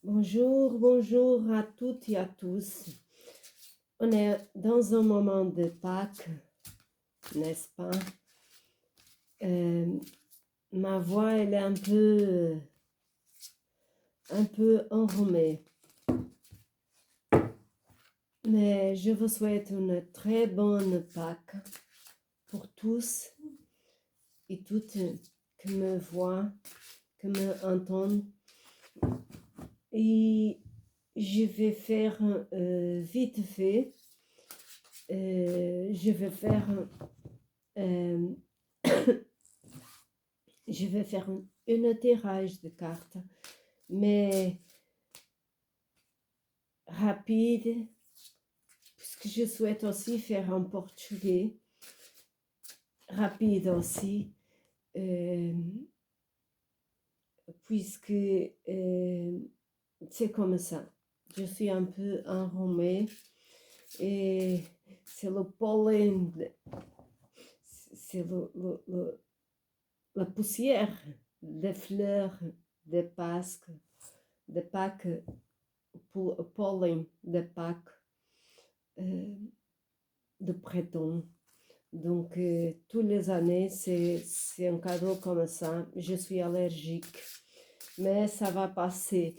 Bonjour, bonjour à toutes et à tous. On est dans un moment de Pâques, n'est-ce pas? Ma voix, elle est un peu enrhumée. Mais je vous souhaite une très bonne Pâques pour tous et toutes qui me voient, qui me entendent. Et je vais faire vite fait. Je vais faire je vais faire un tirage de cartes, mais rapide, puisque je souhaite aussi faire un portugais rapide aussi, puisque c'est comme ça. Je suis un peu enrhumée et c'est le pollen, c'est la poussière des fleurs de Pâques, pollen de Pâques, de printemps. Donc, tous les années, c'est un cadeau comme ça. Je suis allergique, mais ça va passer.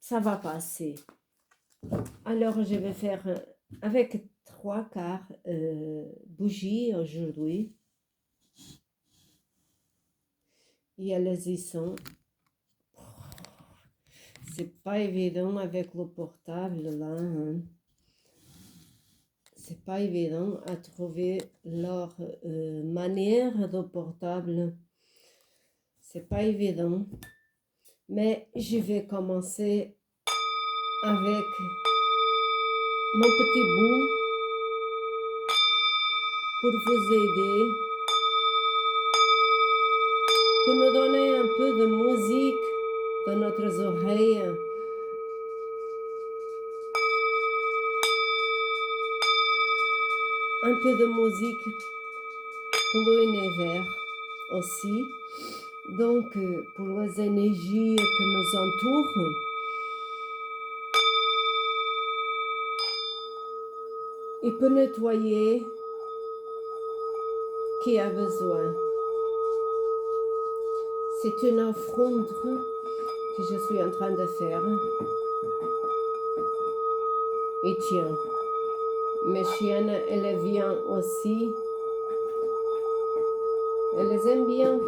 Ça va passer. Alors, je vais faire avec 3 quarts bougies aujourd'hui. Et elles y sont. C'est pas évident avec le portable là. Hein. C'est pas évident à trouver leur manière de portable. C'est pas évident. Mais je vais commencer avec mon petit bout pour vous aider, pour nous donner un peu de musique dans notre oreilles. Un peu de musique pour l'univers aussi. Donc, pour les énergies qui nous entourent. Et pour nettoyer qui a besoin. C'est une offrande que je suis en train de faire. Et tiens, mes chiennes, elles viennent aussi. Elles aiment bien.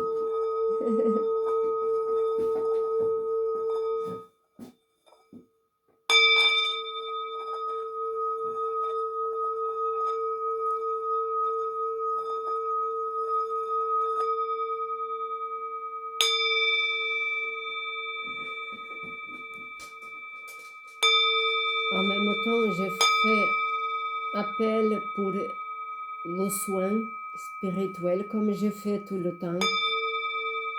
En même temps, je fais appel pour le soin spirituel, comme je fais tout le temps,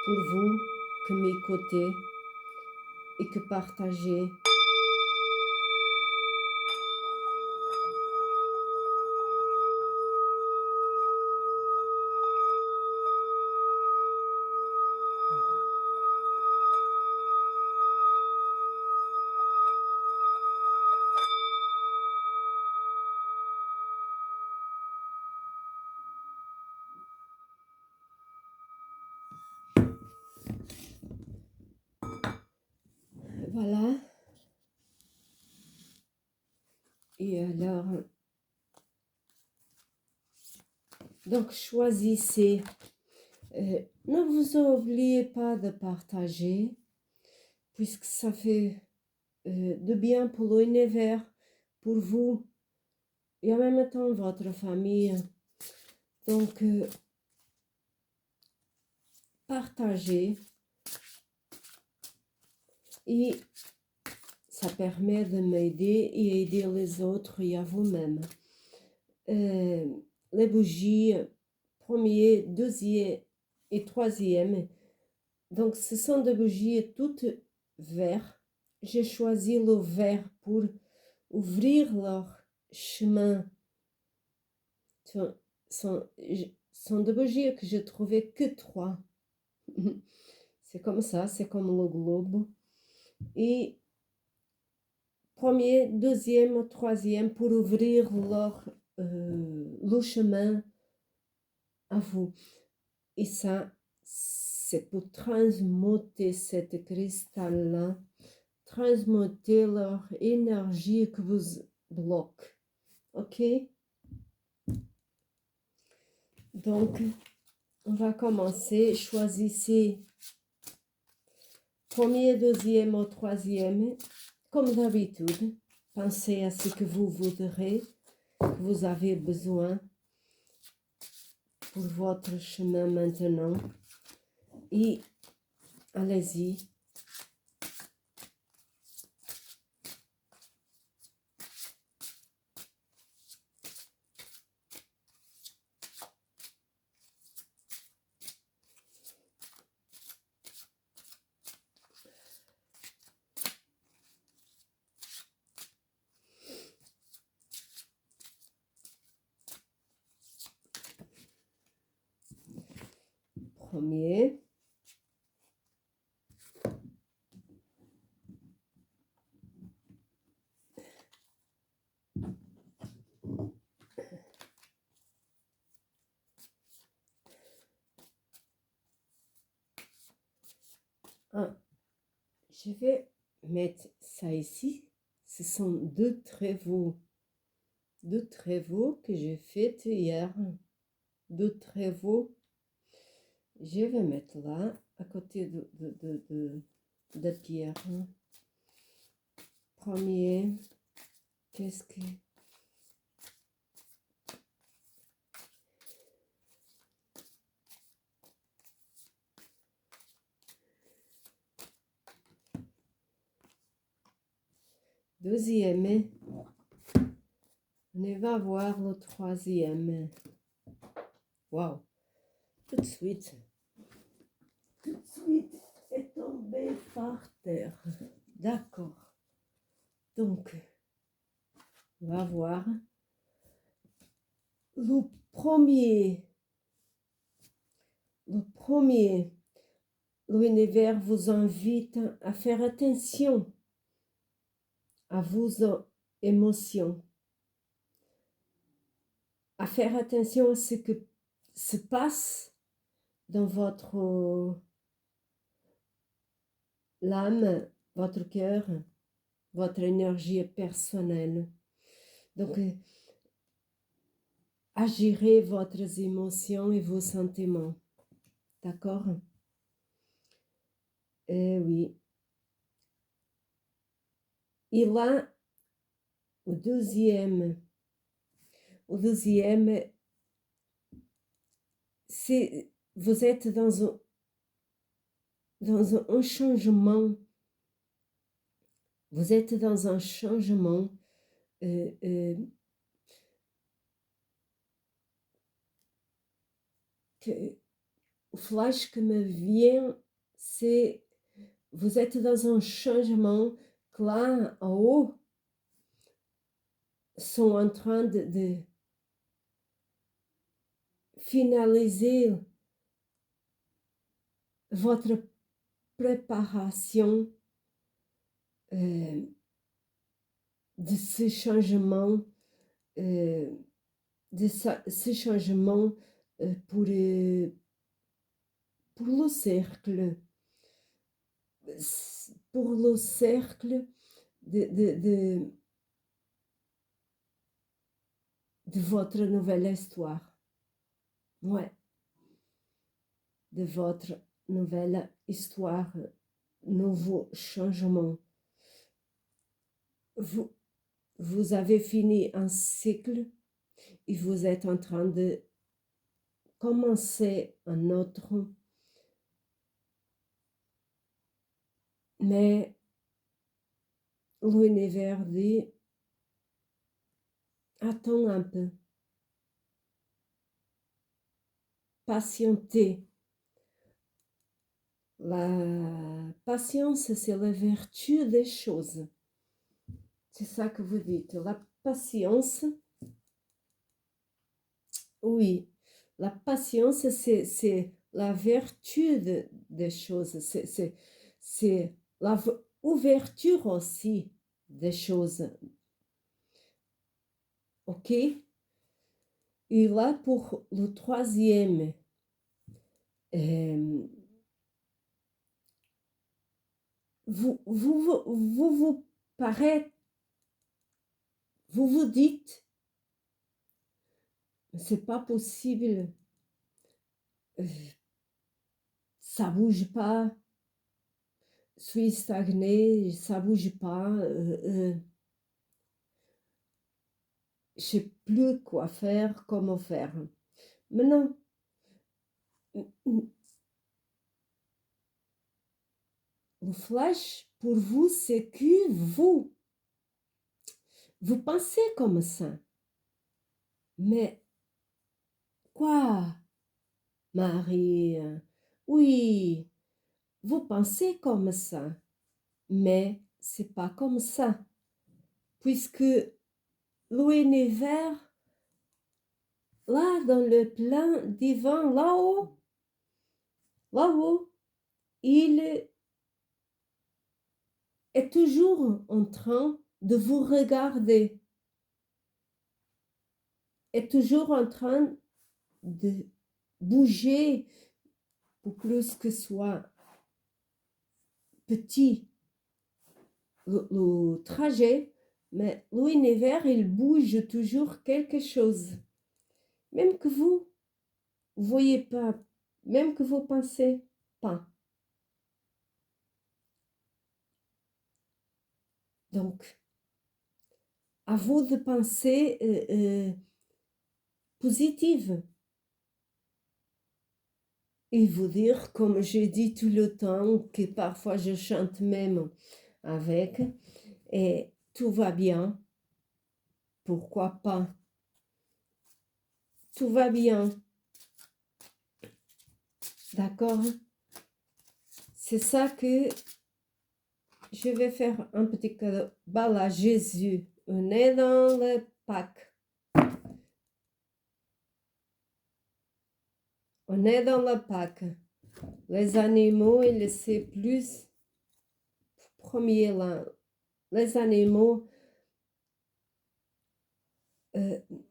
pour vous qui m'écoutez et que partagez. Voilà. Et alors, donc choisissez. Ne vous oubliez pas de partager, puisque ça fait de bien pour l'univers, pour vous, et en même temps votre famille. Donc, partagez. Et ça permet de m'aider et aider les autres et à vous-même. Les bougies, premier, deuxième et troisième. Donc, ce sont des bougies toutes vertes. J'ai choisi le vert pour ouvrir leur chemin. Sont des bougies que je trouvais que 3. C'est comme ça, c'est comme le globe. Et premier, deuxième, troisième, pour ouvrir le chemin à vous. Et ça, c'est pour transmuter cette cristal-là, transmuter leur énergie que vous bloque. OK? Donc, on va commencer. Choisissez premier, deuxième ou troisième. Comme d'habitude, pensez à ce que vous voudrez, que vous avez besoin pour votre chemin maintenant. Et allez-y. Premier. Ah, je vais mettre ça ici. Ce sont deux travaux que j'ai fait hier. Deux travaux. Je vais mettre là, à côté de pierre. Premier, qu'est-ce que... Deuxième, on va voir le troisième. Waouh! Tout de suite est tombé par terre. D'accord. Donc, on va voir. Le premier, l'univers vous invite à faire attention à vos émotions, à faire attention à ce que se passe dans votre l'âme, votre cœur, votre énergie personnelle. Donc, agirez votre émotions et vos sentiments. D'accord? Eh oui. Et là, au deuxième, c'est, vous êtes dans un changement. Vous êtes dans un changement que o flash que me vient, c'est vous êtes dans un changement que là en haut sont en train de finaliser votre préparation de ce changement, ce changement pour le cercle, de votre nouvelle histoire. Ouais. De votre nouvelle histoire, nouveau changement. Vous avez fini un cycle et vous êtes en train de commencer un autre. Mais l'univers dit, attends un peu. Patientez. La patience, c'est la vertu des choses. C'est ça que vous dites. La patience, oui. La patience, c'est la vertu des choses. C'est l'ouverture aussi des choses. OK? Et là, pour le troisième, vous paraît, vous vous dites, c'est pas possible, ça bouge pas, je suis stagnée, ça bouge pas, je sais plus quoi faire, comment faire. Maintenant, le flash, pour vous, c'est que vous pensez comme ça. Mais quoi, Marie? Oui, vous pensez comme ça, mais c'est pas comme ça. Puisque l'univers, là, dans le plan divin, là-haut, il est toujours en train de vous regarder, est toujours en train de bouger pour plus que soit petit le trajet, mais l'univers, il bouge toujours quelque chose. Même que vous ne voyez pas, même que vous pensez pas. Donc, à vous de penser positive. Et vous dire, comme je dis tout le temps, que parfois je chante même avec, et tout va bien, pourquoi pas? Tout va bien, d'accord? C'est ça que je vais faire un petit cadeau. Voilà, Jésus, on est dans le Pâques. On est dans le Pâques. Les animaux, ils c'est plus premier là. Les animaux,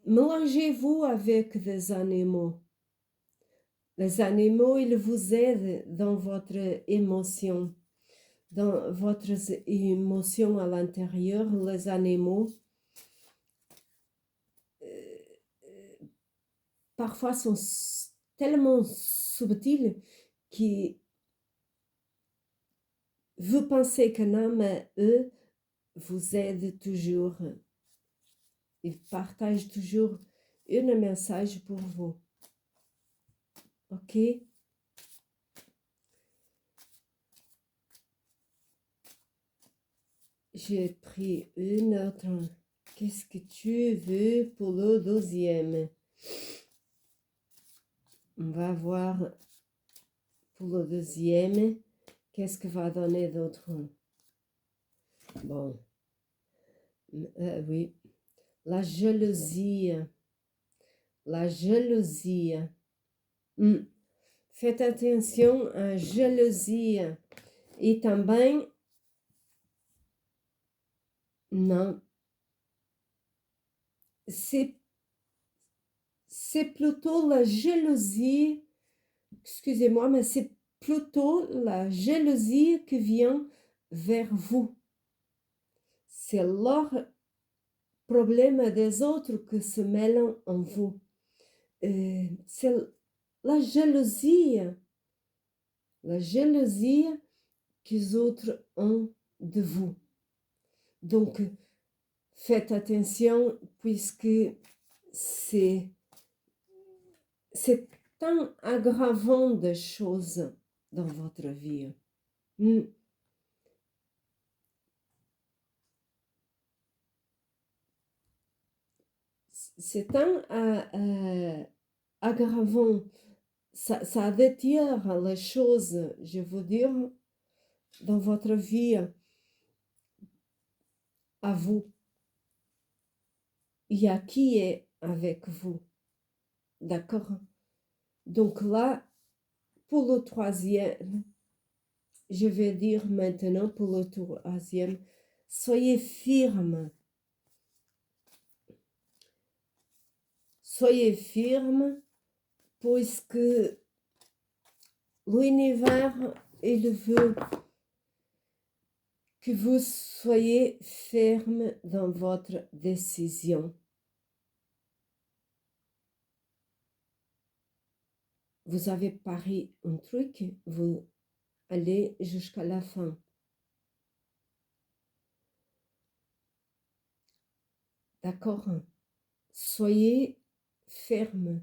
mélangez-vous avec des animaux. Les animaux, ils vous aident dans votre émotion. Dans votre émotion à l'intérieur, les animaux, parfois sont tellement subtils que vous pensez que non, mais eux vous aident toujours. Ils partagent toujours un message pour vous. OK? J'ai pris une autre. Qu'est-ce que tu veux pour le deuxième? On va voir pour le deuxième. Qu'est-ce que va donner d'autre? Bon. Oui. La jalousie. La jalousie. Faites attention à la jalousie. Et também, non, c'est plutôt la jalousie, excusez-moi, mais c'est plutôt la jalousie qui vient vers vous. C'est leur problème des autres qui se mêlent en vous. C'est la jalousie que les autres ont de vous. Donc, faites attention puisque c'est un aggravant de choses dans votre vie. C'est un aggravant. Ça détire les choses, je veux dire, dans votre vie à vous. Il y a qui est avec vous. D'accord? Donc là, pour le troisième, je vais dire maintenant pour le troisième, Soyez firme. Soyez firme, puisque l'univers, il veut que vous soyez ferme dans votre décision. Vous avez parié un truc, vous allez jusqu'à la fin. D'accord? Soyez ferme.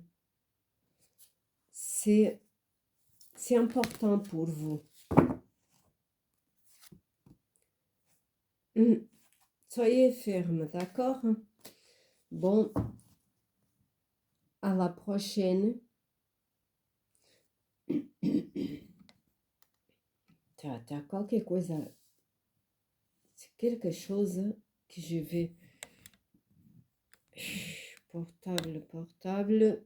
C'est important pour vous. Soyez ferme, d'accord? Bon, à la prochaine. T'as quelque coisa. C'est quelque chose que je vais. Portable.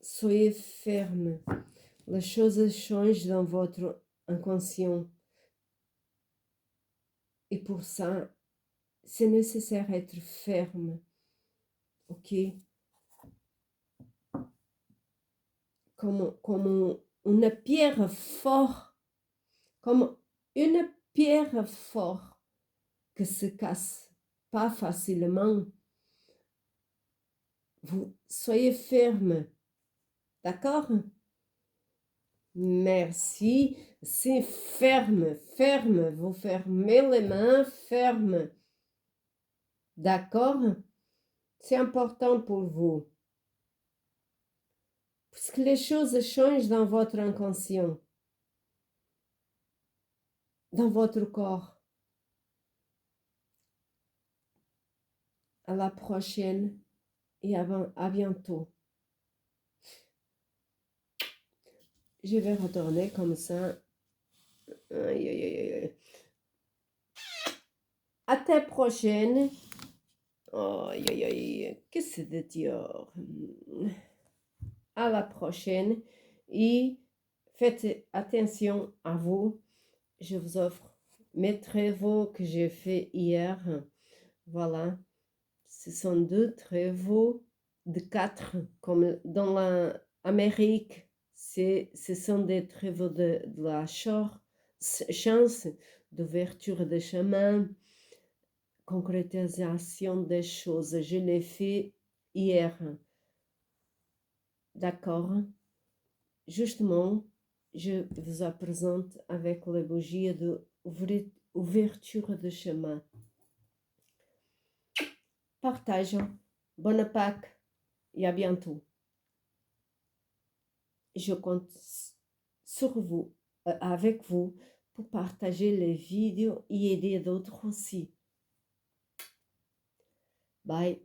Soyez ferme. Les choses changent dans votre inconscient. Et pour ça, c'est nécessaire d'être ferme. Ok? Comme une pierre forte. Comme une pierre forte que se casse pas facilement. Vous soyez ferme. D'accord? Merci. C'est ferme. Vous fermez les mains, ferme. D'accord? C'est important pour vous. Parce que les choses changent dans votre inconscient. Dans votre corps. À la prochaine et à bientôt. Je vais retourner comme ça. Aïe, aïe, aïe, aïe. À la prochaine. Aïe, aïe, aïe. Qu'est-ce que c'est de dire? À la prochaine. Et faites attention à vous. Je vous offre mes travaux que j'ai fait hier. Voilà. Ce sont 2 travaux de 4, comme dans l'Amérique. Ce sont des travaux de la chance, d'ouverture de chemin, concrétisation des choses. Je l'ai fait hier. D'accord? Justement, je vous présente avec les bougies de ouverture de chemin. Partageons. Bonne Pâques et à bientôt. Je compte sur vous, avec vous, pour partager les vidéos et aider d'autres aussi. Bye.